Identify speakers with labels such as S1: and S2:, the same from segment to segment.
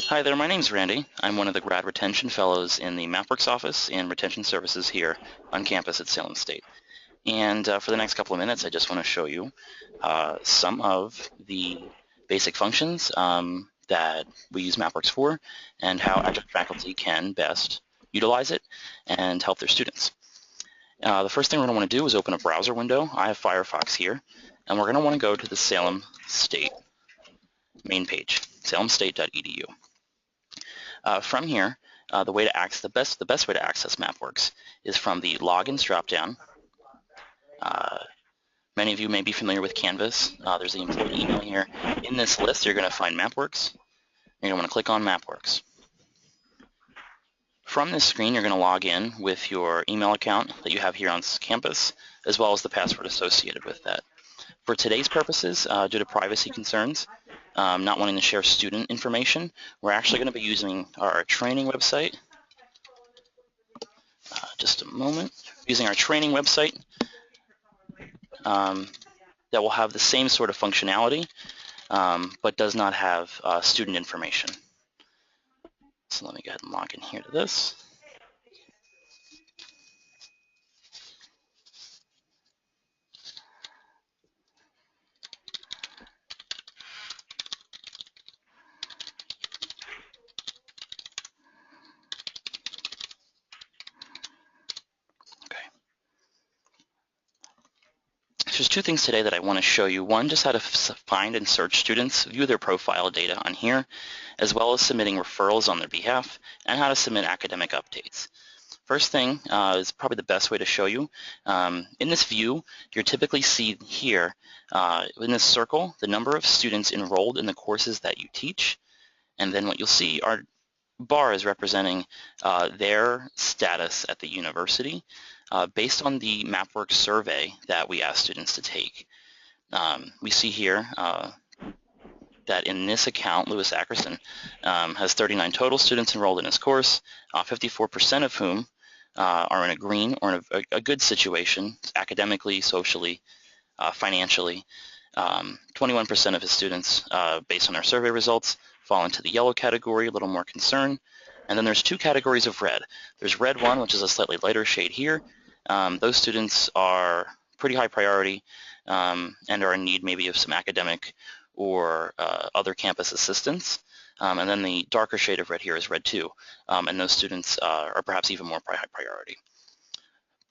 S1: Hi there, my name's Randy. I'm one of the grad retention fellows in the Mapworks office in retention services here on campus at Salem State. And for the next couple of minutes, I just want to show you some of the basic functions that we use Mapworks for and how adjunct faculty can best utilize it and help their students. The first thing we're going to want to do is open a browser window. I have Firefox here, and we're going to want to go to the Salem State main page, salemstate.edu. From here, the best way to access Mapworks is from the Logins dropdown. Many of you may be familiar with Canvas. There's the employee email here. In this list, you're going to find Mapworks. You're going to want to click on Mapworks. From this screen, you're going to log in with your email account that you have here on campus, as well as the password associated with that. For today's purposes, due to privacy concerns, not wanting to share student information, we're actually going to be using our training website. Just a moment. Using our training website that will have the same sort of functionality, but does not have student information. So let me go ahead and log in here to this. There's two things today that I want to show you. One, just how to find and search students, view their profile data on here, as well as submitting referrals on their behalf, and how to submit academic updates. First thing is probably the best way to show you. In this view, you'll typically see here, in this circle, the number of students enrolled in the courses that you teach, and then what you'll see are bars representing their status at the university based on the Mapworks survey that we asked students to take. We see here that in this account, Lewis Ackerson has 39 total students enrolled in his course, 54% of whom are in a green or in a good situation, academically, socially, financially. 21% of his students, based on our survey results, fall into the yellow category, a little more concern. And then there's two categories of red. There's red 1, which is a slightly lighter shade here. Those students are pretty high priority and are in need maybe of some academic or other campus assistance. And then the darker shade of red here is red 2, and those students are perhaps even more high priority.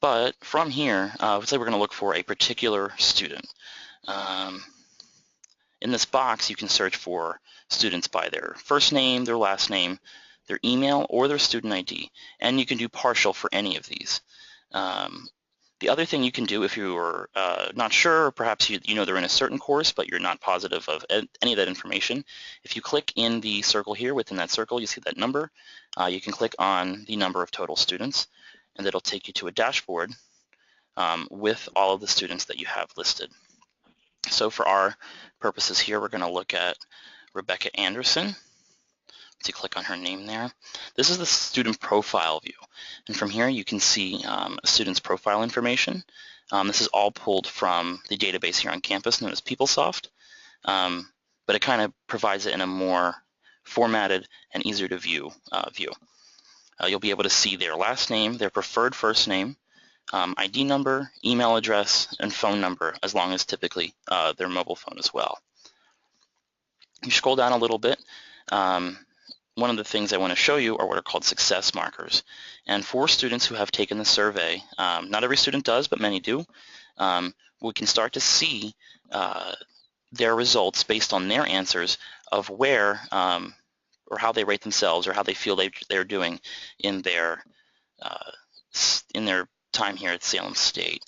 S1: But from here, let's say we're going to look for a particular student. In this box, you can search for students by their first name, their last name, their email, or their student ID, and you can do partial for any of these. The other thing you can do if you're not sure, or perhaps you know they're in a certain course, but you're not positive of any of that information, if you click in the circle here, within that circle, you see that number. You can click on the number of total students, and it'll take you to a dashboard with all of the students that you have listed. So for our purposes here, we're going to look at Rebecca Anderson. So you click on her name there. This is the student profile view. And from here, you can see a student's profile information. This is all pulled from the database here on campus known as PeopleSoft. But it kind of provides it in a more formatted and easier to view view. You'll be able to see their last name, their preferred first name, ID number, email address, and phone number, as long as typically their mobile phone as well. You scroll down a little bit. One of the things I want to show you are what are called success markers. And for students who have taken the survey, not every student does, but many do, we can start to see their results based on their answers of where or how they rate themselves or how they feel they're doing in their time here at Salem State.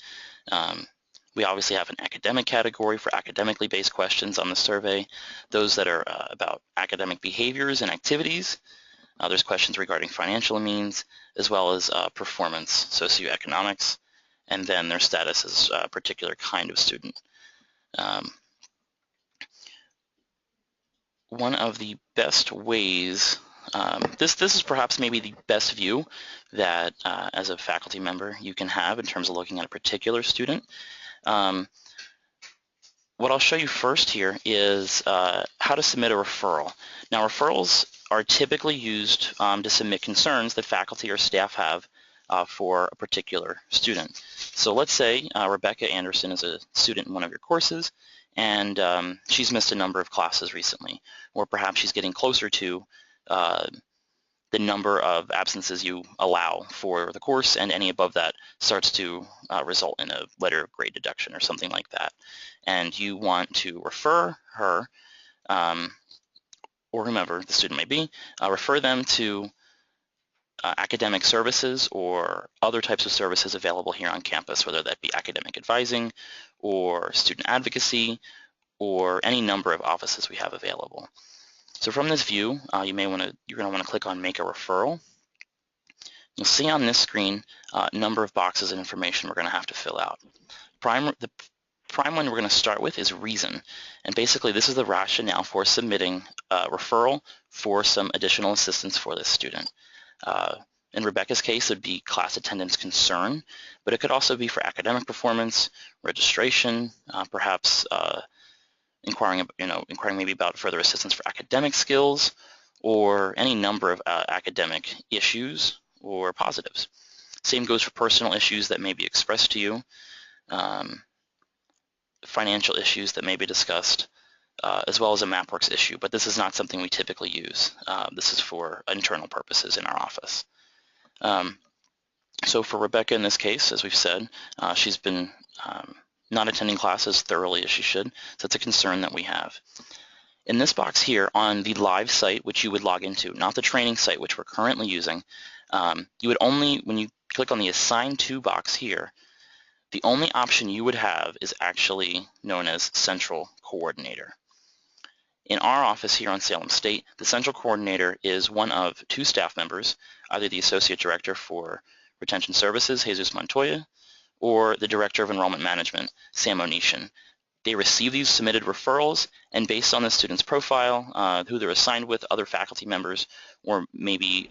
S1: We obviously have an academic category for academically based questions on the survey, those that are about academic behaviors and activities. There's questions regarding financial means, as well as performance, socioeconomics, and then their status as a particular kind of student. One of the best ways, this is perhaps maybe the best view that as a faculty member you can have in terms of looking at a particular student. What I'll show you first here is how to submit a referral. Now, referrals are typically used to submit concerns that faculty or staff have for a particular student. So let's say Rebecca Anderson is a student in one of your courses, and she's missed a number of classes recently, or perhaps she's getting closer to the number of absences you allow for the course, and any above that starts to result in a letter of grade deduction or something like that. And you want to refer her, or whomever the student may be, refer them to academic services or other types of services available here on campus, whether that be academic advising or student advocacy or any number of offices we have available. So from this view, you're going to want to click on Make a Referral. You'll see on this screen a number of boxes of information we're going to have to fill out. The prime one we're going to start with is reason, and basically this is the rationale for submitting a referral for some additional assistance for this student. In Rebecca's case, it would be class attendance concern, but it could also be for academic performance, registration, perhaps inquiring maybe about further assistance for academic skills, or any number of academic issues or positives. Same goes for personal issues that may be expressed to you, financial issues that may be discussed, as well as a Mapworks issue, but this is not something we typically use. This is for internal purposes in our office. So for Rebecca in this case, as we've said, she's been not attending classes thoroughly as she should, so it's a concern that we have. In this box here on the live site, which you would log into, not the training site which we're currently using, you would only, when you click on the Assign To box here, the only option you would have is actually known as Central Coordinator. In our office here on Salem State, the Central Coordinator is one of two staff members, either the Associate Director for Retention Services, Jesus Montoya, or the Director of Enrollment Management, Sam Onishan. They receive these submitted referrals, and based on the student's profile, who they're assigned with, other faculty members, or maybe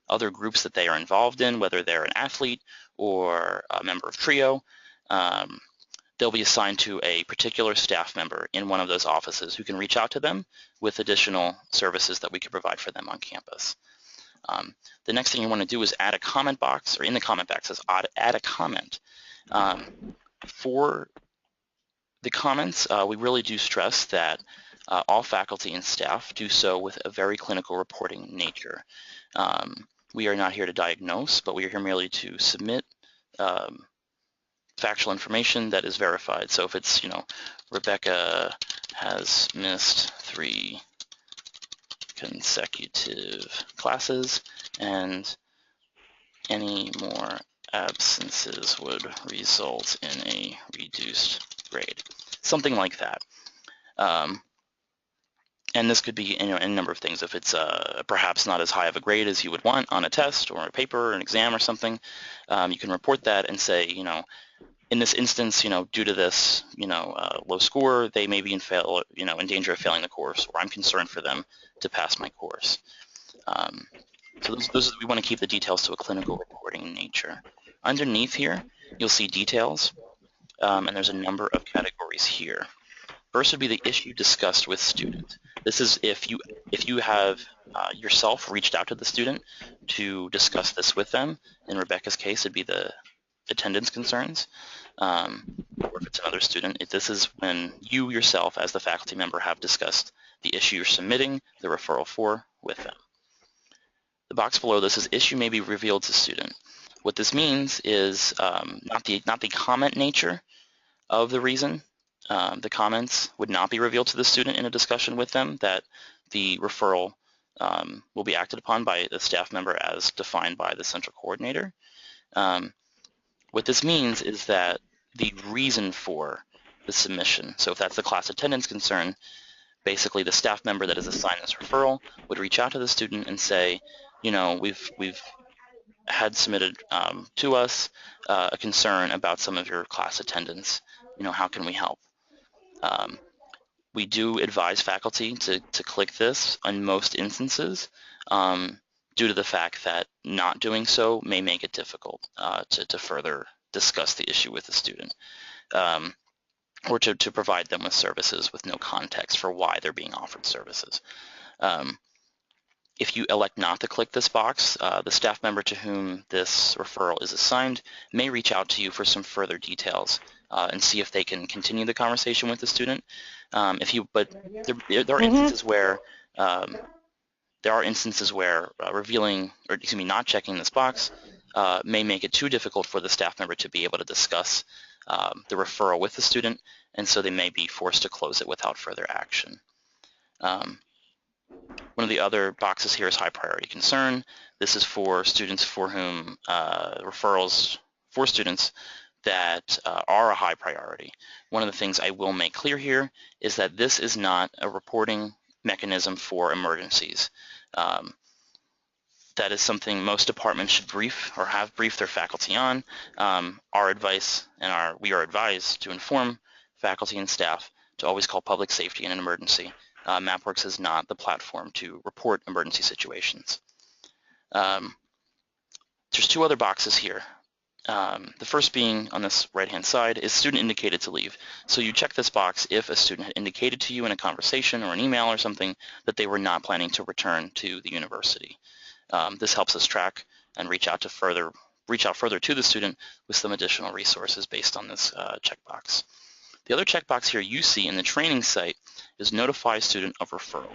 S1: other groups that they are involved in, whether they're an athlete or a member of TRIO, they'll be assigned to a particular staff member in one of those offices who can reach out to them with additional services that we can provide for them on campus. The next thing you want to do is add a comment box, or in the comment box says add a comment. For the comments, we really do stress that all faculty and staff do so with a very clinical reporting nature. We are not here to diagnose, but we are here merely to submit factual information that is verified. So if it's, Rebecca has missed 3 consecutive classes and any more absences would result in a reduced grade, something like that. And this could be any number of things. If it's perhaps not as high of a grade as you would want on a test or a paper or an exam or something, you can report that and say, in this instance, due to this, low score, they may be in danger of failing the course, or I'm concerned for them to pass my course. So we want to keep the details to a clinical reporting nature. Underneath here, you'll see details, and there's a number of categories here. First would be the issue discussed with student. This is if you have yourself reached out to the student to discuss this with them. In Rebecca's case, it'd be the attendance concerns. Or if it's another student, this is when you yourself as the faculty member have discussed the issue you're submitting the referral for with them. The box below this is issue may be revealed to student. What this means is not the comment nature of the reason. The comments would not be revealed to the student in a discussion with them, that the referral will be acted upon by the staff member as defined by the central coordinator. What this means is that the reason for the submission, so if that's the class attendance concern, basically the staff member that is assigned this referral would reach out to the student and say, we've had submitted to us a concern about some of your class attendance. How can we help? We do advise faculty to click this in most instances due to the fact that not doing so may make it difficult to further discuss the issue with the student, or to provide them with services with no context for why they're being offered services. If you elect not to click this box, the staff member to whom this referral is assigned may reach out to you for some further details and see if they can continue the conversation with the student. But there are instances where revealing, or excuse me, not checking this box may make it too difficult for the staff member to be able to discuss the referral with the student, and so they may be forced to close it without further action. One of the other boxes here is high priority concern. This is for students for whom referrals for students that are a high priority. One of the things I will make clear here is that this is not a reporting mechanism for emergencies. That is something most departments should brief or have briefed their faculty on. Our advice and we are advised to inform faculty and staff to always call public safety in an emergency. Mapworks is not the platform to report emergency situations. There's two other boxes here. The first being on this right-hand side is student indicated to leave. So you check this box if a student had indicated to you in a conversation or an email or something that they were not planning to return to the university. This helps us track and reach out further to the student with some additional resources based on this checkbox. The other checkbox here you see in the training site is notify student of referral.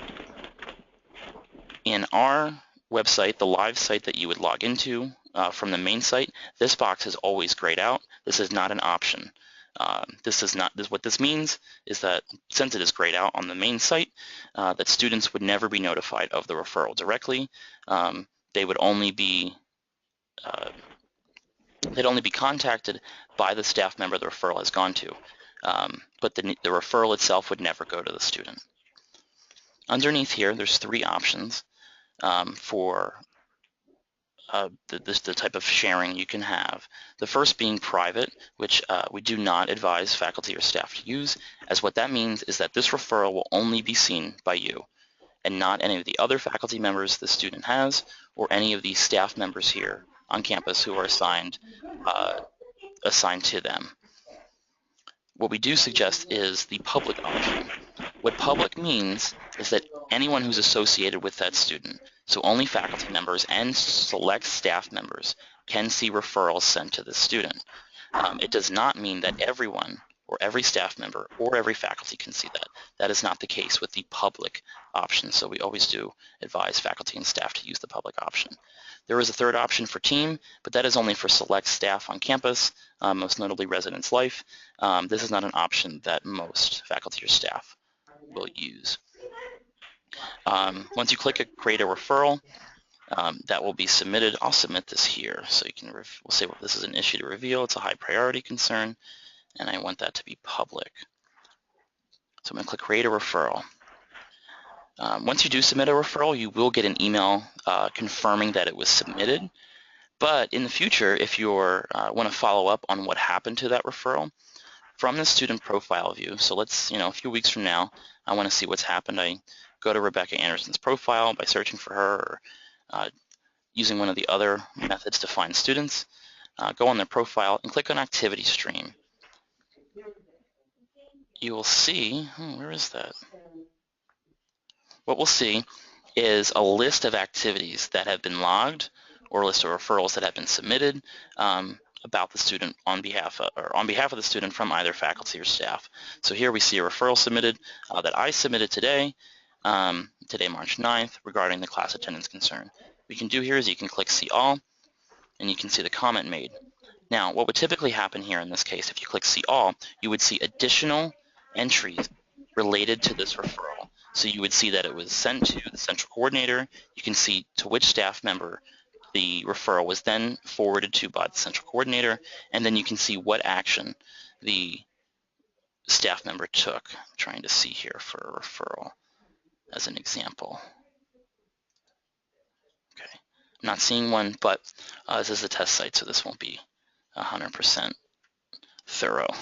S1: In our website, the live site that you would log into from the main site, this box is always grayed out. This is not an option. What this means is that since it is grayed out on the main site, that students would never be notified of the referral directly. They'd only be contacted by the staff member the referral has gone to, but the referral itself would never go to the student. Underneath here, there's three options for the type of sharing you can have. The first being private, which we do not advise faculty or staff to use, as what that means is that this referral will only be seen by you and not any of the other faculty members the student has or any of the staff members here on campus who are assigned to them. What we do suggest is the public option. What public means is that anyone who's associated with that student, so only faculty members and select staff members, can see referrals sent to the student. It does not mean that everyone or every staff member or every faculty can see that. That is not the case with the public option, so we always do advise faculty and staff to use the public option. There is a third option for team, but that is only for select staff on campus, most notably Residence Life. This is not an option that most faculty or staff will use. Once you click create a referral, that will be submitted. I'll submit this here, so you can we'll say, well, this is an issue to reveal. It's a high priority concern, and I want that to be public. So I'm going to click create a referral. Once you do submit a referral, you will get an email confirming that it was submitted. But in the future, if you want to follow up on what happened to that referral, from the student profile view, so let's, a few weeks from now, I want to see what's happened. I go to Rebecca Anderson's profile by searching for her or using one of the other methods to find students. Go on their profile and click on Activity Stream. You will see, where is that? What we'll see is a list of activities that have been logged or a list of referrals that have been submitted about the student on behalf of the student from either faculty or staff. So here we see a referral submitted that I submitted today, March 9th, regarding the class attendance concern. What you can do here is you can click See All, and you can see the comment made. Now, what would typically happen here in this case, if you click See All, you would see additional entries related to this referral. So you would see that it was sent to the central coordinator. You can see to which staff member the referral was then forwarded to by the central coordinator, and then you can see what action the staff member took. I'm trying to see here for a referral as an example. Okay, I'm not seeing one, but this is a test site, so this won't be 100% thorough.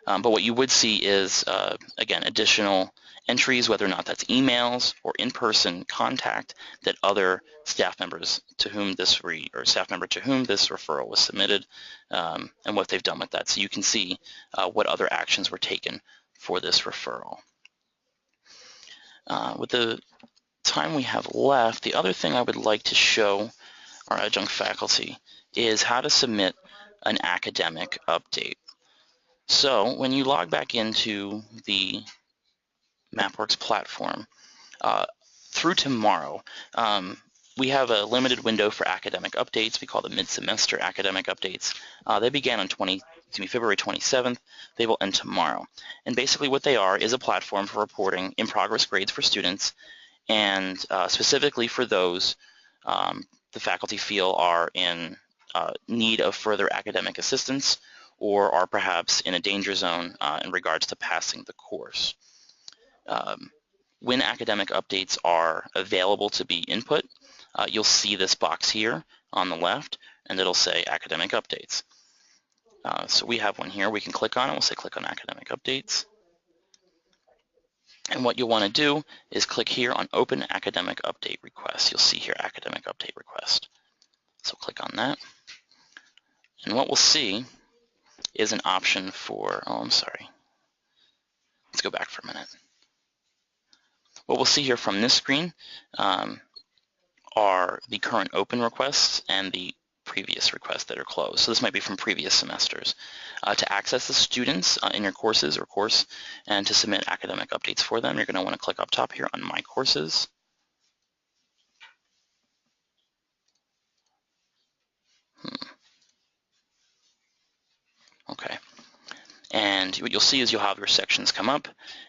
S1: But what you would see is, again, additional entries, whether or not that's emails or in-person contact that other staff members to whom this staff member to whom this referral was submitted, and what they've done with that. So you can see what other actions were taken for this referral. With the time we have left, the other thing I would like to show our adjunct faculty is how to submit an academic update. So when you log back into the Mapworks platform, through tomorrow, we have a limited window for academic updates. We call them mid-semester academic updates. They began on February 27th. They will end tomorrow. And basically what they are is a platform for reporting in-progress grades for students, and specifically for those the faculty feel are in need of further academic assistance or are perhaps in a danger zone in regards to passing the course. When academic updates are available to be input, you'll see this box here on the left, and it'll say academic updates. So we have one here. We can click on it. We'll say click on academic updates. And what you'll want to do is click here on Open Academic Update Request. You'll see here Academic Update Request. So click on that. And what we'll see is an option for, let's go back for a minute. What we'll see here from this screen are the current open requests and the previous requests that are closed. So this might be from previous semesters. To access the students in your courses or course and to submit academic updates for them, you're going to want to click up top here on My Courses. Okay. And what you'll see is you'll have your sections come up,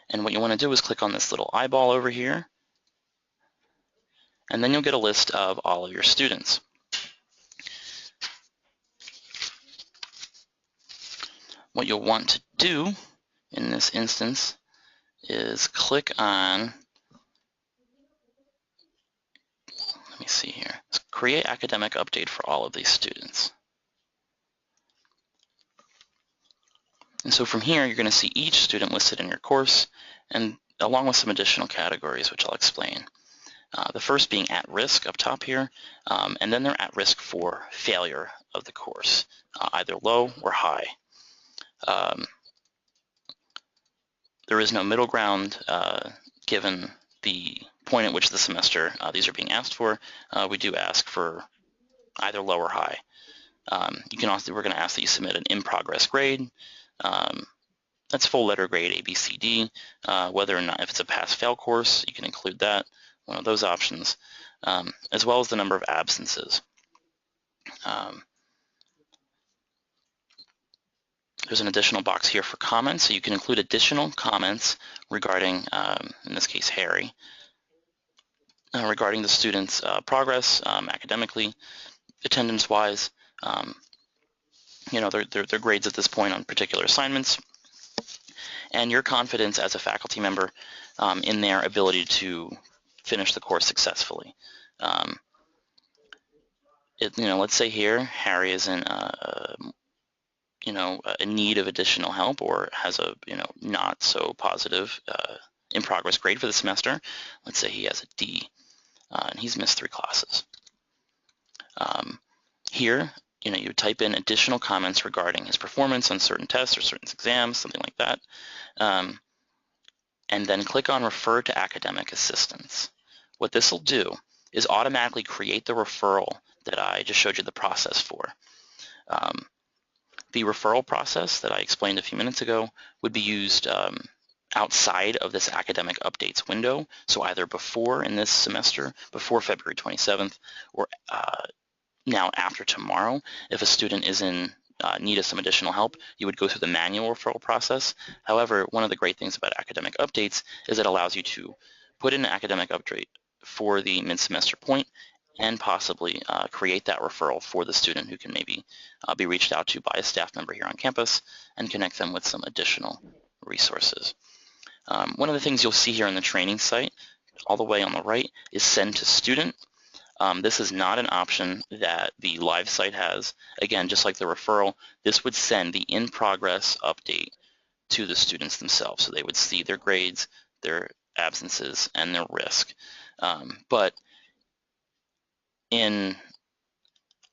S1: and what you want to do is click on this little eyeball over here, and then you'll get a list of all of your students. What you'll want to do in this instance is click on, let me see here, create academic update for all of these students. And so from here, you're going to see each student listed in your course, and along with some additional categories, which I'll explain. The first being at risk up top here, and then they're at risk for failure of the course, either low or high. There is no middle ground given the point at which the semester these are being asked for. We do ask for either low or high. We're going to ask that you submit an in-progress grade. That's full letter grade A, B, C, D. Whether or not, if it's a pass-fail course, you can include that, one of those options, as well as the number of absences. There's an additional box here for comments, so you can include additional comments regarding, in this case, Harry, regarding the student's progress academically, attendance-wise, their grades at this point on particular assignments, and your confidence as a faculty member in their ability to finish the course successfully. Let's say here Harry is in in need of additional help or has a not so positive in progress grade for the semester. Let's say he has a D and he's missed 3 classes. Here, you type in additional comments regarding his performance on certain tests or certain exams, something like that, and then click on Refer to Academic Assistance. What this will do is automatically create the referral that I just showed you the process for. The referral process that I explained a few minutes ago would be used outside of this academic updates window, so either before in this semester, before February 27th, or now after tomorrow. If a student is in need of some additional help, you would go through the manual referral process. However, one of the great things about academic updates is it allows you to put in an academic update for the mid-semester point and possibly create that referral for the student who can maybe be reached out to by a staff member here on campus and connect them with some additional resources. One of the things you'll see here on the training site, all the way on the right, is Send to Student. This is not an option that the live site has. Again, just like the referral, this would send the in-progress update to the students themselves, so they would see their grades, their absences, and their risk. But in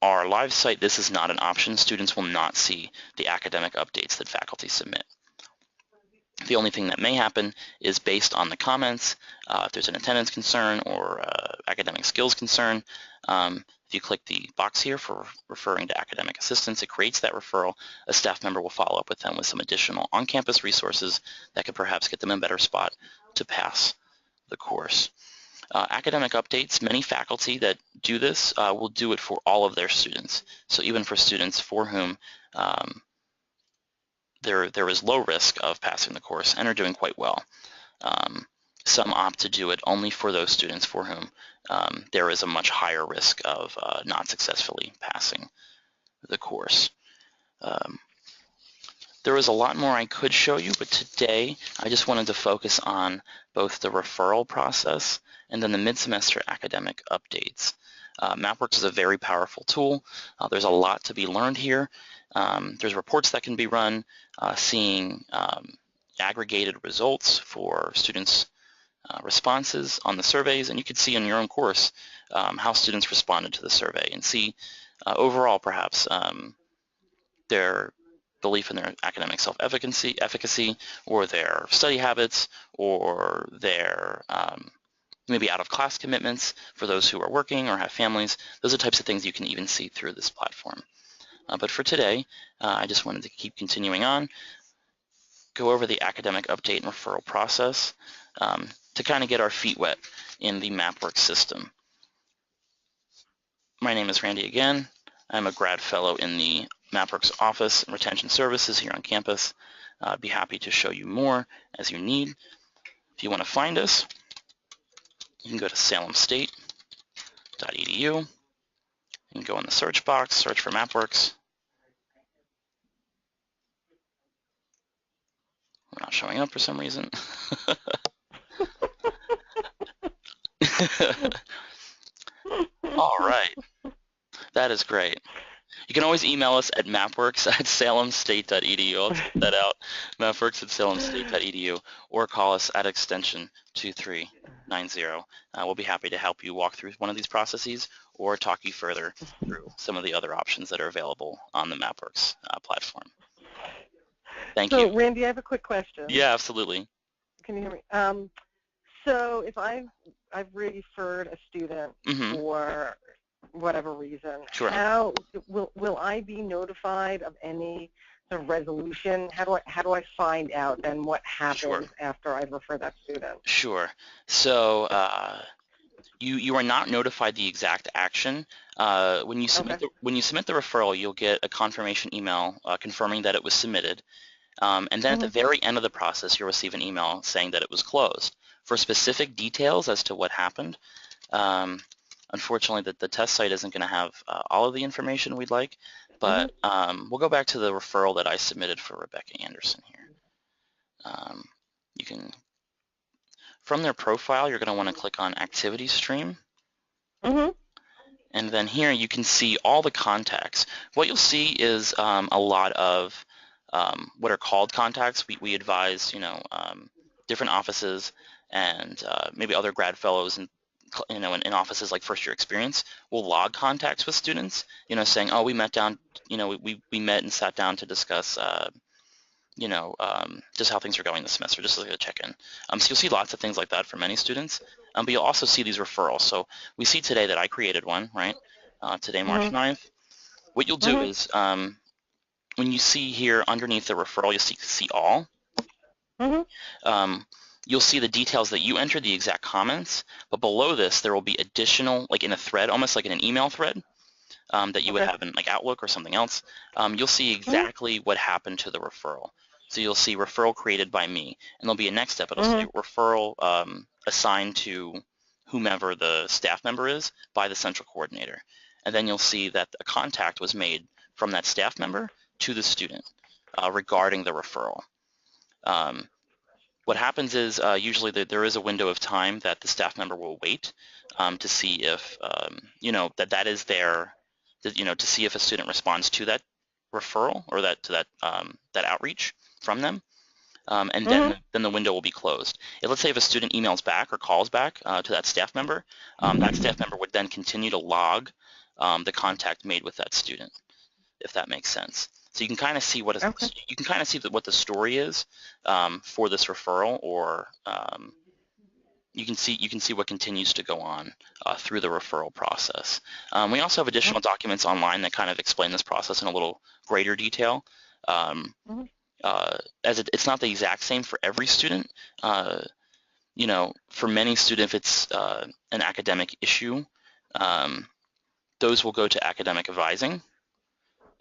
S1: our live site, this is not an option. Students will not see the academic updates that faculty submit. The only thing that may happen is based on the comments, if there's an attendance concern or academic skills concern. If you click the box here for referring to academic assistance, it creates that referral. A staff member will follow up with them with some additional on-campus resources that could perhaps get them in a better spot to pass the course. Academic updates, many faculty that do this will do it for all of their students. So even for students for whom there is low risk of passing the course and are doing quite well. Some opt to do it only for those students for whom there is a much higher risk of not successfully passing the course. There is a lot more I could show you, but today I just wanted to focus on both the referral process and then the mid-semester academic updates. Mapworks is a very powerful tool. There's a lot to be learned here. There's reports that can be run, seeing aggregated results for students' responses on the surveys, and you could see in your own course how students responded to the survey and see overall perhaps their belief in their academic self-efficacy or their study habits or their maybe out-of-class commitments for those who are working or have families. Those are types of things you can even see through this platform. But for today, I just wanted to keep continuing on, go over the academic update and referral process to kind of get our feet wet in the Mapworks system. My name is Randy again. I'm a grad fellow in the Mapworks office and retention services here on campus. I'd be happy to show you more as you need. If you want to find us, you can go to salemstate.edu. You can go in the search box, search for Mapworks. We're not showing up for some reason. All right. That is great. You can always email us at mapworks@salemstate.edu. I'll check that out. mapworks@salemstate.edu, or call us at extension 2390. We'll be happy to help you walk through one of these processes or talk you further through some of the other options that are available on the Mapworks platform. Thank you.
S2: So, Randy, I have a quick question.
S1: Yeah, absolutely.
S2: Can you hear me? So if I've referred a student for whatever reason,
S1: sure.
S2: How will I be notified of any sort of resolution? How do I find out then what happens
S1: sure.
S2: after I refer that student?
S1: Sure. So you are not notified the exact action. When you submit the referral, you'll get a confirmation email confirming that it was submitted. And then at the very end of the process, you'll receive an email saying that it was closed. For specific details as to what happened, unfortunately, the test site isn't going to have all of the information we'd like, but we'll go back to the referral that I submitted for Rebecca Anderson here. You can, from their profile, you're going to want to click on Activity Stream. And then here you can see all the contacts. What you'll see is a lot of what are called contacts. We advise, different offices and maybe other grad fellows and in offices like first year experience will log contacts with students, saying, oh, we met down, we met and sat down to discuss, just how things are going this semester, just like a check-in. So you'll see lots of things like that for many students, but you'll also see these referrals. So we see today that I created one, right? Today, March 9th. What you'll do is when you see here underneath the referral, you'll see all. You'll see the details that you entered, the exact comments, but below this there will be additional, like in a thread, almost like in an email thread that you would have in like Outlook or something else. You'll see exactly what happened to the referral. So you'll see referral created by me, and there'll be a next step. It'll say referral assigned to whomever the staff member is by the central coordinator. And then you'll see that a contact was made from that staff member to the student regarding the referral. What happens is usually there is a window of time that the staff member will wait to see if, that is there, to see if a student responds to that referral or that outreach from them. And then the window will be closed. Let's say if a student emails back or calls back to that staff member, that staff member would then continue to log the contact made with that student, if that makes sense. So you can kind of see what
S2: Okay.
S1: you can kind of see what the story is for this referral, or you can see what continues to go on through the referral process. We also have additional documents online that kind of explain this process in a little greater detail. As it's not the exact same for every student. You know, for many students, if it's an academic issue, those will go to academic advising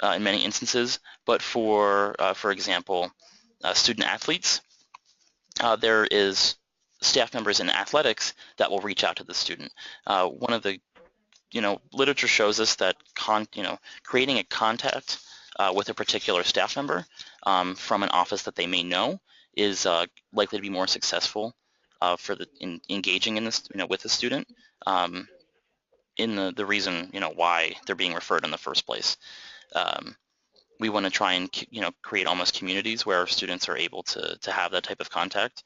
S1: in many instances. But for example, student athletes, there is staff members in athletics that will reach out to the student. One of the, literature shows us that creating a contact with a particular staff member from an office that they may know is likely to be more successful for engaging in this, with the student in the reason, why they're being referred in the first place. We want to try and, create almost communities where students are able to have that type of contact.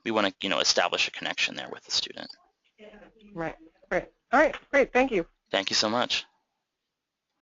S1: We want to, establish a connection there with the student.
S2: Right. Great. All right. Great. Thank you.
S1: Thank you so much.